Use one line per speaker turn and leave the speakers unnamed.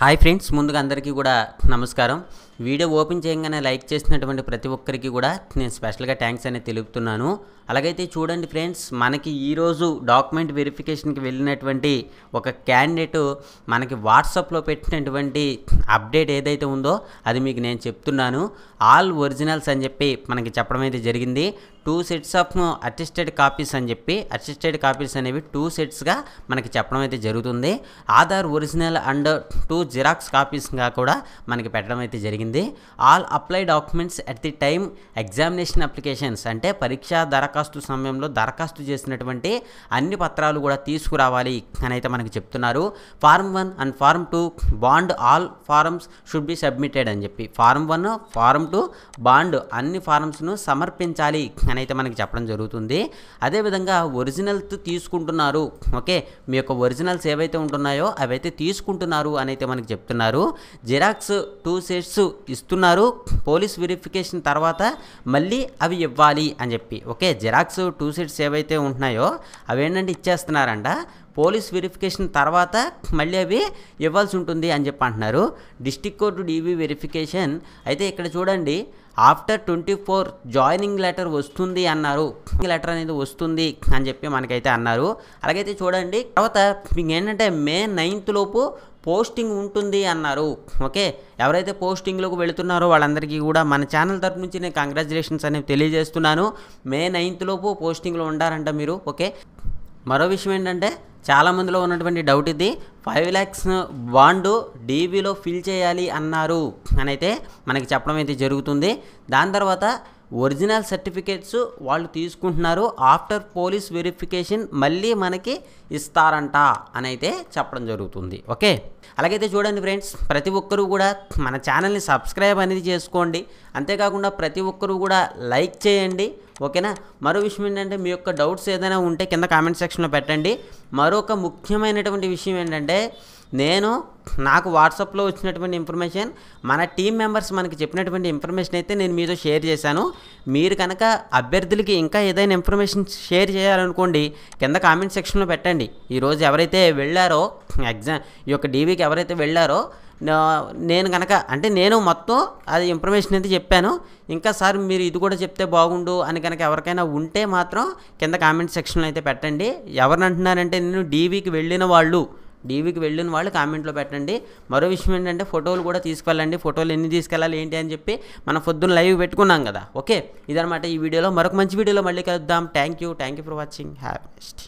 Hi friends, ముందుగా అందరికీ కూడా నమస్కారం. వీడియో ఓపెన్ చేయగానే లైక్ చేసినటువంటి ప్రతి ఒక్కరికి కూడా నేను స్పెషల్గా థ్యాంక్స్ అనేది తెలుపుతున్నాను. అలాగైతే చూడండి ఫ్రెండ్స్, మనకి ఈరోజు డాక్యుమెంట్ వెరిఫికేషన్కి వెళ్ళినటువంటి ఒక క్యాండిడేట్ మనకి వాట్సాప్లో పెట్టినటువంటి అప్డేట్ ఏదైతే ఉందో అది మీకు నేను చెప్తున్నాను. ఆల్ ఒరిజినల్స్ అని చెప్పి మనకి చెప్పడం అయితే జరిగింది. 2 sets ఆఫ్ అటెస్టెడ్ కాపీస్ అని చెప్పి అటెస్టెడ్ కాపీస్ అనేవి 2 setsగా మనకి చెప్పడం అయితే జరుగుతుంది. ఆధార్ ఒరిజినల్ అండ్ 2 జిరాక్స్ కాపీస్గా కూడా మనకి పెట్టడం అయితే జరిగింది. All apply documents at the time examination applications అంటే పరీక్షా దరఖాస్తు సమయంలో దరఖాస్తు చేసినటువంటి అన్ని పత్రాలు కూడా తీసుకురావాలి అని అయితే మనకి చెప్తున్నారు. Form 1 and form 2 bond all forms should be submitted అని చెప్పి ఫార్మ్ 1 ఫార్మ్ 2 బాండ్ అన్ని ఫారమ్స్ను సమర్పించాలి అని అయితే మనకి చెప్పడం జరుగుతుంది. అదేవిధంగా ఒరిజినల్స్ తీసుకుంటున్నారు, ఓకే, మీ యొక్క ఒరిజినల్స్ ఏవైతే ఉంటున్నాయో అవైతే తీసుకుంటున్నారు అని అయితే మనకి చెప్తున్నారు. జిరాక్స్ 2 sets ఇస్తున్నారు, పోలీస్ వెరిఫికేషన్ తర్వాత మళ్ళీ అవి ఇవ్వాలి అని చెప్పి. ఓకే, జిరాక్స్ 2 sets ఏవైతే ఉంటున్నాయో అవి ఏంటంటే ఇచ్చేస్తున్నారంట, పోలీస్ వెరిఫికేషన్ తర్వాత మళ్ళీ అవి ఇవ్వాల్సి ఉంటుంది అని చెప్పి అంటున్నారు. డిస్ట్రిక్ట్ కోర్టు డీవీ వెరిఫికేషన్ అయితే ఇక్కడ చూడండి, ఆఫ్టర్ 24 జాయినింగ్ లెటర్ వస్తుంది అన్నారు. లెటర్ అనేది వస్తుంది అని చెప్పి మనకైతే అన్నారు. అలాగైతే చూడండి, తర్వాత మీకు ఏంటంటే May 9th లోపు పోస్టింగ్ ఉంటుంది అన్నారు. ఓకే, ఎవరైతే పోస్టింగ్లోకి వెళుతున్నారో వాళ్ళందరికీ కూడా మన ఛానల్ తరపు నుంచి నేను కంగ్రాచులేషన్స్ అనేవి తెలియజేస్తున్నాను. May 9th లోపు పోస్టింగ్లో ఉండారంట మీరు. ఓకే, మరో విషయం ఏంటంటే చాలామందిలో ఉన్నటువంటి డౌట్ ఇది, 5 lakhs బాండు డీవీలో ఫిల్ చేయాలి అన్నారు అని అయితే మనకి చెప్పడం అయితే జరుగుతుంది. దాని తర్వాత ఒరిజినల్ సర్టిఫికేట్స్ వాళ్ళు తీసుకుంటున్నారు, ఆఫ్టర్ పోలీస్ వెరిఫికేషన్ మళ్ళీ మనకి ఇస్తారంట అని అయితే చెప్పడం జరుగుతుంది. ఓకే, అలాగైతే చూడండి ఫ్రెండ్స్, ప్రతి ఒక్కరూ కూడా మన ఛానల్ని సబ్స్క్రైబ్ అనేది చేసుకోండి. అంతేకాకుండా ప్రతి ఒక్కరూ కూడా లైక్ చేయండి. ఓకేనా, మరో విషయం ఏంటంటే మీ యొక్క డౌట్స్ ఏదైనా ఉంటే కింద కామెంట్ సెక్షన్లో పెట్టండి. మరొక ముఖ్యమైనటువంటి విషయం ఏంటంటే, నాకు వాట్సాప్లో వచ్చినటువంటి ఇన్ఫర్మేషన్, మన టీం మెంబర్స్ మనకి చెప్పినటువంటి ఇన్ఫర్మేషన్ అయితే నేను మీతో షేర్ చేశాను. మీరు కనుక అభ్యర్థులకి ఇంకా ఏదైనా ఇన్ఫర్మేషన్ షేర్ చేయాలనుకోండి కింద కామెంట్ సెక్షన్లో పెట్టండి. ఈరోజు ఎవరైతే వెళ్ళారో ఈ యొక్క డీవీకి ఎవరైతే వెళ్ళారో నేను మొత్తం అది ఇన్ఫర్మేషన్ అయితే చెప్పాను. ఇంకా సార్ మీరు ఇది కూడా చెప్తే బాగుండు అని కనుక ఎవరికైనా ఉంటే మాత్రం కింద కామెంట్ సెక్షన్లో అయితే పెట్టండి. ఎవరిని అంటున్నారంటే నేను డీవీకి వెళ్ళిన వాళ్ళు కామెంట్లో పెట్టండి. మరో విషయం ఏంటంటే ఫోటోలు కూడా తీసుకెళ్ళండి. ఫోటోలు ఎన్ని తీసుకెళ్ళాలి ఏంటి అని చెప్పి మనం పొద్దున్న లైవ్ పెట్టుకున్నాం కదా. ఓకే, ఇదనమాట ఈ వీడియోలో. మరొక మంచి వీడియోలో మళ్ళీ కలుద్దాం. Thank you for watching. Have next.